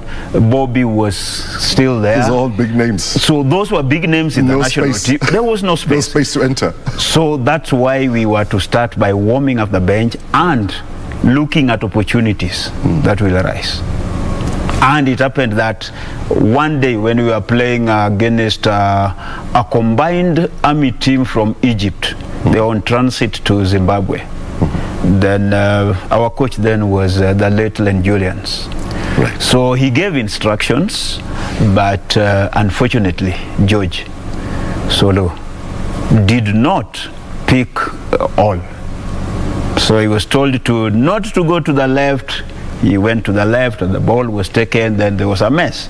Bobby was still there. These are all big names. So those were big names in the national team. There was no space. No space to enter. So that's why we were to start by warming up the bench and looking at opportunities that will arise. And it happened that one day when we were playing against a combined army team from Egypt, they were on transit to Zimbabwe. Then our coach then was the late Len Julians. Right. So he gave instructions, but unfortunately, George Solo did not pick all. So he was told to not to go to the left, He went to the left and the ball was taken, then there was a mess.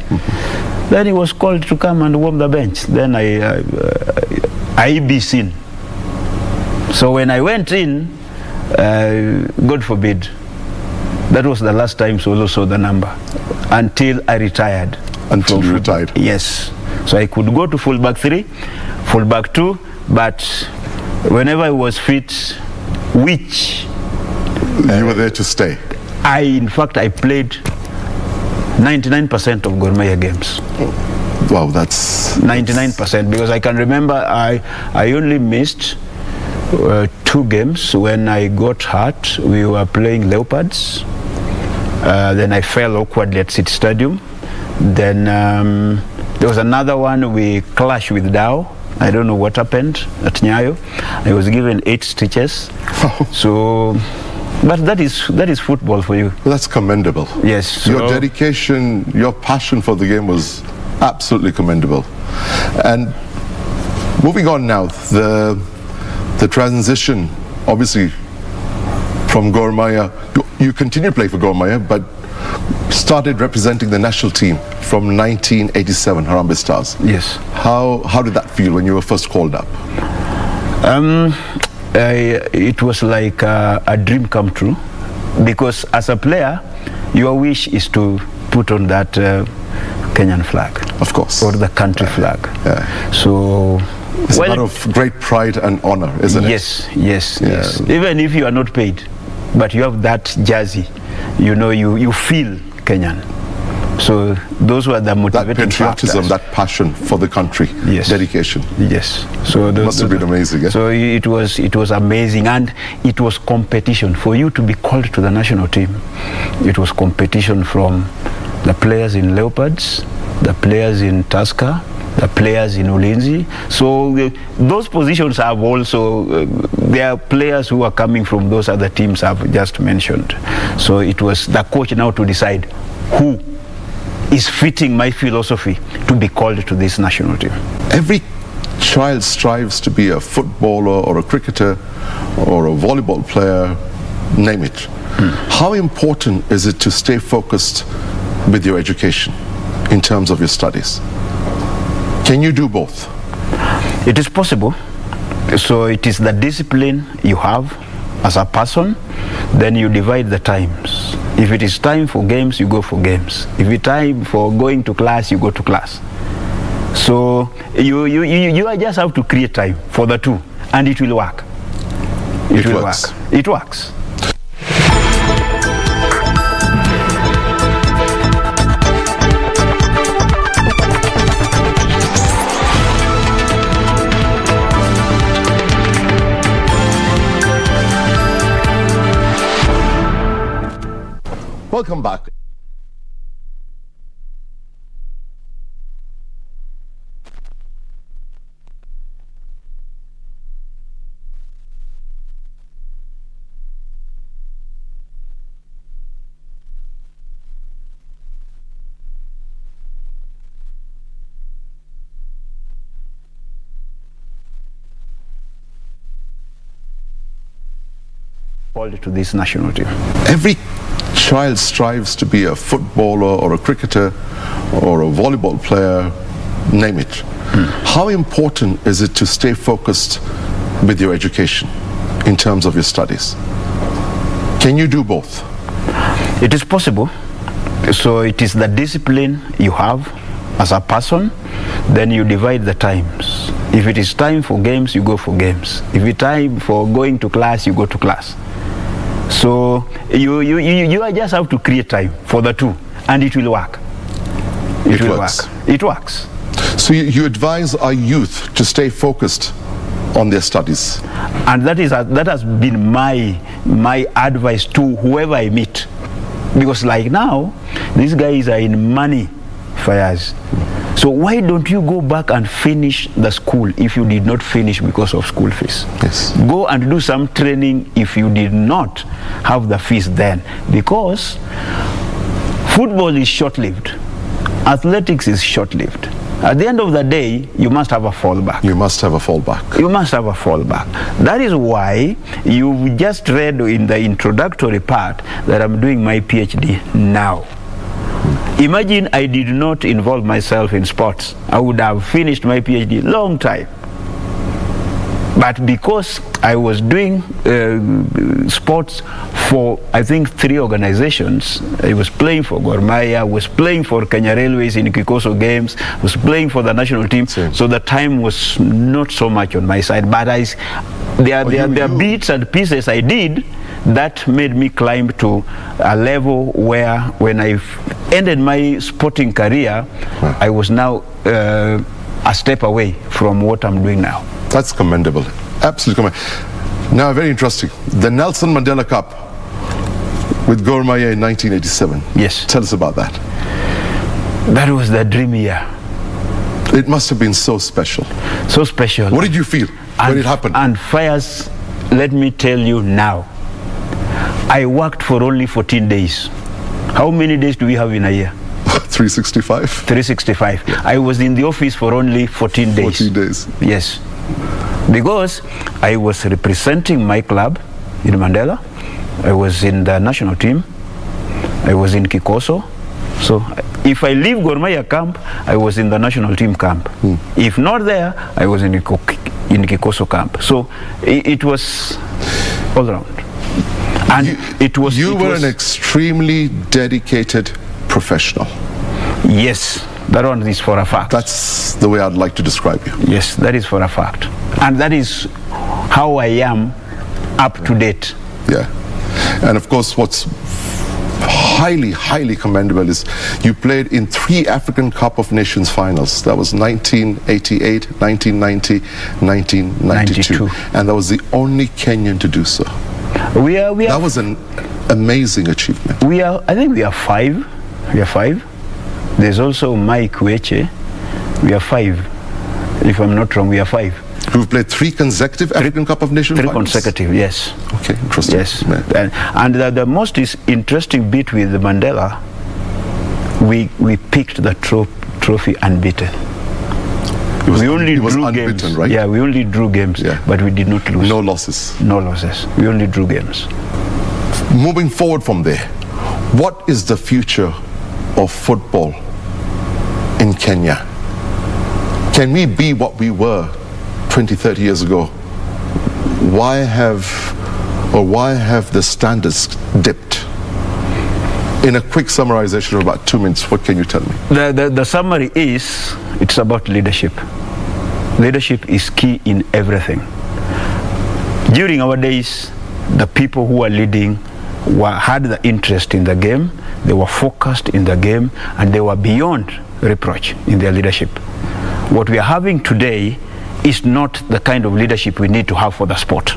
Then he was called to come and warm the bench. Then I be seen. So when I went in, God forbid, that was the last time Solo saw the number until I retired. Until you retired? Yes. So I could go to fullback 3, fullback 2, but whenever I was fit, which... you were there to stay? In fact, I played 99% of Gor Mahia games. Wow, that's 99%, because I can remember I only missed 2 games when I got hurt. We were playing Leopards. Then I fell awkwardly at City Stadium. Then there was another one, we clashed with Dow. I don't know what happened at Nyayo. I was given 8 stitches. So, but that is football for you. Well, that's commendable. Yes. So your dedication, your passion for the game was absolutely commendable. And moving on now, the transition, obviously, from Gor Mahia, you continue to play for Gor Mahia, but started representing the national team from 1987, Harambee Stars. Yes. How did that feel when you were first called up? It was like a dream come true, because as a player, your wish is to put on that Kenyan flag. Of course. Or the country flag. Yeah. So it's a matter of great pride and honor, isn't it? Yes. Even if you are not paid, but you have that jersey, you know, you feel Kenyan. So those were the motivating that patriotism, factors. that passion for the country, dedication. Yes. So must have been amazing. Eh? So it was amazing, and it was competition for you to be called to the national team. It was competition from the players in Leopards, the players in Tusker, the players in Ulinzi. So those positions have also, there are players who are coming from those other teams I've just mentioned. So it was the coach now to decide who is fitting my philosophy to be called to this national team. Every child strives to be a footballer or a cricketer or a volleyball player, name it. How important is it to stay focused with your education in terms of your studies? Can you do both? It is possible. So it is the discipline you have as a person, then you divide the times. If it is time for games, you go for games. If it's time for going to class, you go to class. So you just have to create time for the two, and it will work. It will work. It works. Welcome back. Called to this national team. Every child strives to be a footballer or a cricketer or a volleyball player, name it. How important is it to stay focused with your education in terms of your studies? Can you do both? It is possible. So it is the discipline you have as a person, then you divide the times. If it is time for games, you go for games. If it's time for going to class, you go to class. So you just have to create time for the two, and it will work. It will work. It works. So you advise our youth to stay focused on their studies, and that has been my advice to whoever I meet, because like now these guys are in money, Fayaz. So why don't you go back and finish the school if you did not finish because of school fees? Yes. Go and do some training if you did not have the fees then, because football is short-lived, athletics is short-lived. At the end of the day, you must have a fallback. You must have a fallback. You must have a fallback. That is why you just read in the introductory part that I'm doing my PhD now. Imagine I did not involve myself in sports. I would have finished my PhD long time. But because I was doing sports for, I think, 3 organizations. I was playing for Gor Mahia, was playing for Kenya Railways in Kikoso Games, was playing for the national team. So the time was not so much on my side. But there are bits and pieces I did that made me climb to a level where when I ended my sporting career, I was now a step away from what I'm doing now. That's commendable. Absolutely commendable. Now, very interesting. The Nelson Mandela Cup with Gor Mahia in 1987. Yes. Tell us about that. That was the dream year. It must have been so special. So special. What did you feel when it happened? And Fayaz, let me tell you now, I worked for only 14 days. How many days do we have in a year? 365. 365. I was in the office for only 14 days. 14 days. Yes. Because I was representing my club in Mandela. I was in the national team. I was in Kikoso. So if I leave Gor Mahia camp, I was in the national team camp. If not there, I was in Kikoso camp. So it was all around. And you were an extremely dedicated professional. Yes, that one is for a fact. That's the way I'd like to describe you. Yes, that is for a fact. And that is how I am up to date. Yeah. And of course, what's highly, highly commendable is you played in 3 African Cup of Nations finals. That was 1988, 1990, 1992. And that was the only Kenyan to do so. That was an amazing achievement. I think we are 5. We are 5. There's also Mike Qureshi. We are 5. If I'm not wrong, we are 5. Who've played 3 consecutive African Cup of Nations finals? 3 consecutive, yes. Okay, interesting. Yes. And the most interesting bit with Mandela, we picked the trophy unbeaten. We only drew games, right? Yeah, we only drew games, but we did not lose. No losses. No losses. We only drew games. Moving forward from there, what is the future of football in Kenya? Can we be what we were 20, 30 years ago? Why have the standards dipped? In a quick summarization of about 2 minutes, what can you tell me? The summary is, it's about leadership. Leadership is key in everything. During our days, the people who were leading had the interest in the game, they were focused in the game, and they were beyond reproach in their leadership. What we are having today is not the kind of leadership we need to have for the sport.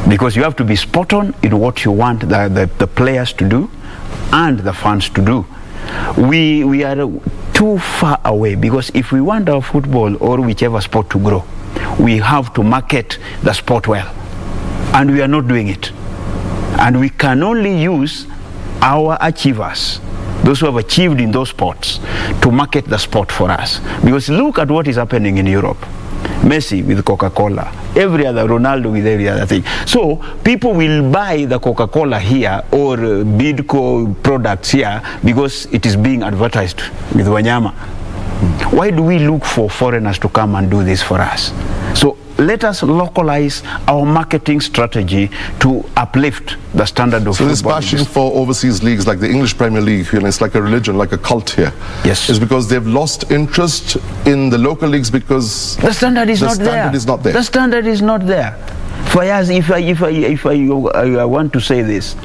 Because you have to be spot on in what you want the players to do and the fans to do. We are too far away, because if we want our football or whichever sport to grow, we have to market the sport well. And we are not doing it. And we can only use our achievers, those who have achieved in those sports, to market the sport for us. Because look at what is happening in Europe. Messi with Coca-Cola, every other, Ronaldo with every other thing. So people will buy the Coca-Cola here or Bidco products here because it is being advertised with Wanyama. Why do we look for foreigners to come and do this for us? So let us localize our marketing strategy to uplift the standard of football. So this passion for overseas leagues like the English Premier League, it's like a religion, like a cult here. Yes. Is because they've lost interest in the local leagues because the standard is not there. The standard is not there. Fayaz, if I want to say this,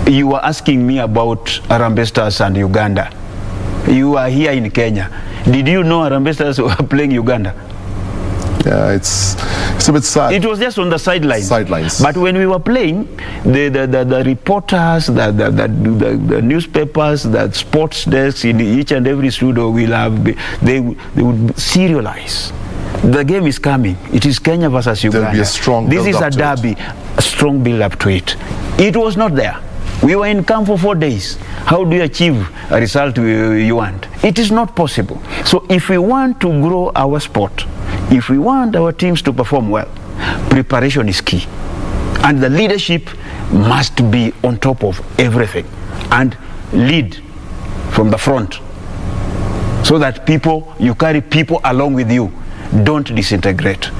you were asking me about Harambee Stars and Uganda. You are here in Kenya. Did you know Harambee Stars were playing Uganda? Yeah, it's a bit sad. It was just on the sidelines. But when we were playing, the reporters, the newspapers, the sports desks in each and every studio they would serialize. The game is coming. It is Kenya versus Uganda. There'll be a strong This is a derby, a strong build up to it. It was not there. We were in camp for 4 days. How do you achieve a result you want? It is not possible. So if we want to grow our sport, if we want our teams to perform well, preparation is key. And the leadership must be on top of everything and lead from the front so that you carry people along with you. Don't disintegrate.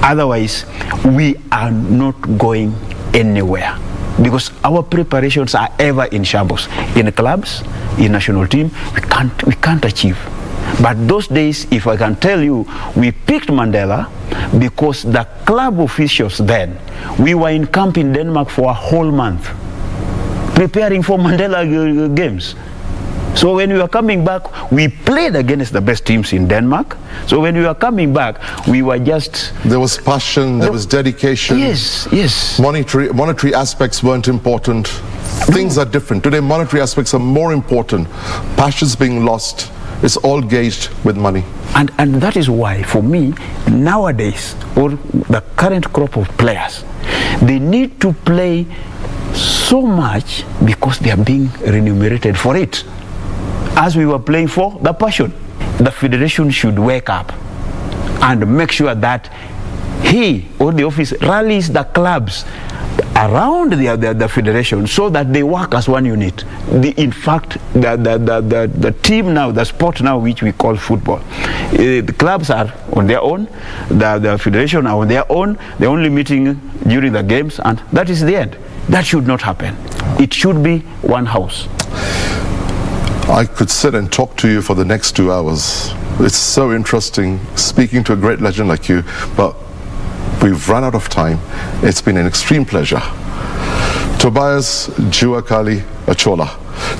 Otherwise, we are not going anywhere because our preparations are ever in shambles. In clubs, in national team, we can't achieve. But those days, if I can tell you, we picked Mandela because the club officials then, we were in camp in Denmark for a whole month preparing for Mandela Games. So when we were coming back, we played against the best teams in Denmark. So when we were coming back, we were just... There was passion, there was dedication. Yes. Monetary aspects weren't important. Things are different. Today, monetary aspects are more important. Passion's being lost. It's all gauged with money. And that is why, for me, nowadays, or the current crop of players, they need to play so much because they are being remunerated for it. As we were playing for the passion. The federation should wake up and make sure that he or the office rallies the clubs around the federation so that they work as one unit. In fact, the team now, the sport now, which we call football, the clubs are on their own, the federation are on their own, they're only meeting during the games, and that is the end. That should not happen. It should be one house. I could sit and talk to you for the next 2 hours. It's so interesting speaking to a great legend like you, but we've run out of time. It's been an extreme pleasure. Tobias Ochola.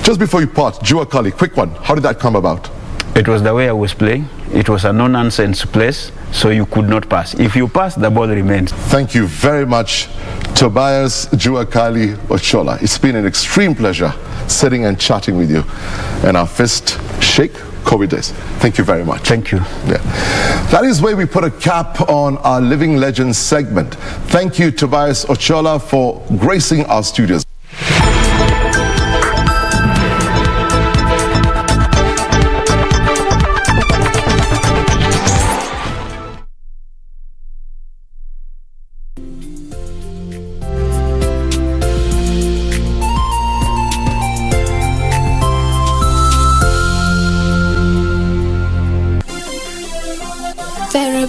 Just before you part, Juakali, quick one. How did that come about? It was the way I was playing. It was a no-nonsense place, so you could not pass. If you pass, the ball remains. Thank you very much, Tobias Ochola. It's been an extreme pleasure sitting and chatting with you. And our fist shake, COVID days. Thank you very much. Thank you. Yeah. That is where we put a cap on our Living Legends segment. Thank you, Tobias Ochola, for gracing our studios.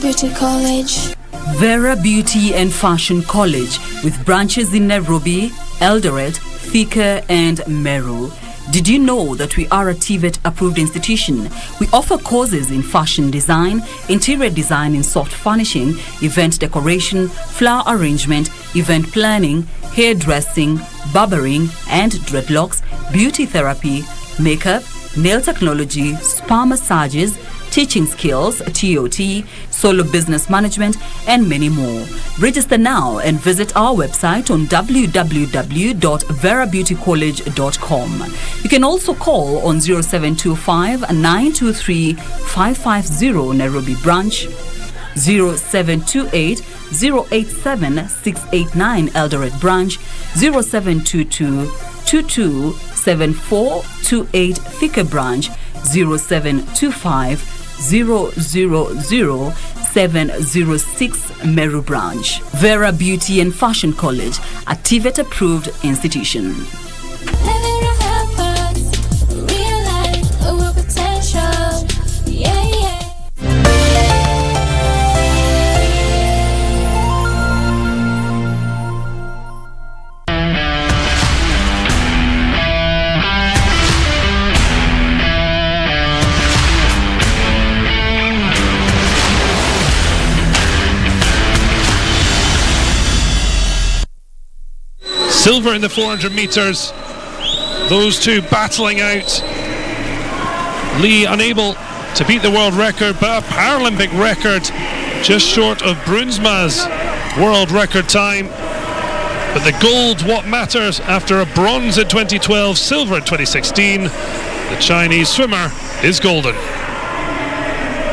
Beauty College. Vera Beauty and Fashion College with branches in Nairobi, Eldoret, Thika and Meru. Did you know that we are a TVET approved institution? We offer courses in fashion design, interior design in soft furnishing, event decoration, flower arrangement, event planning, hairdressing, barbering and dreadlocks, beauty therapy, makeup, nail technology, spa massages, teaching skills, TOT, solo business management, and many more. Register now and visit our website on www.verabeautycollege.com. You can also call on 0725-923-550 Nairobi branch, 0728-087-689 Eldoret branch, 0722-227428 Thika branch, 0725-000-706 Meru branch. Vera Beauty and Fashion College, a TVET approved institution. Silver in the 400 meters. Those two battling out. Lee unable to beat the world record, but a Paralympic record just short of Brunsma's world record time. But the gold, what matters after a bronze in 2012, silver in 2016. The Chinese swimmer is golden.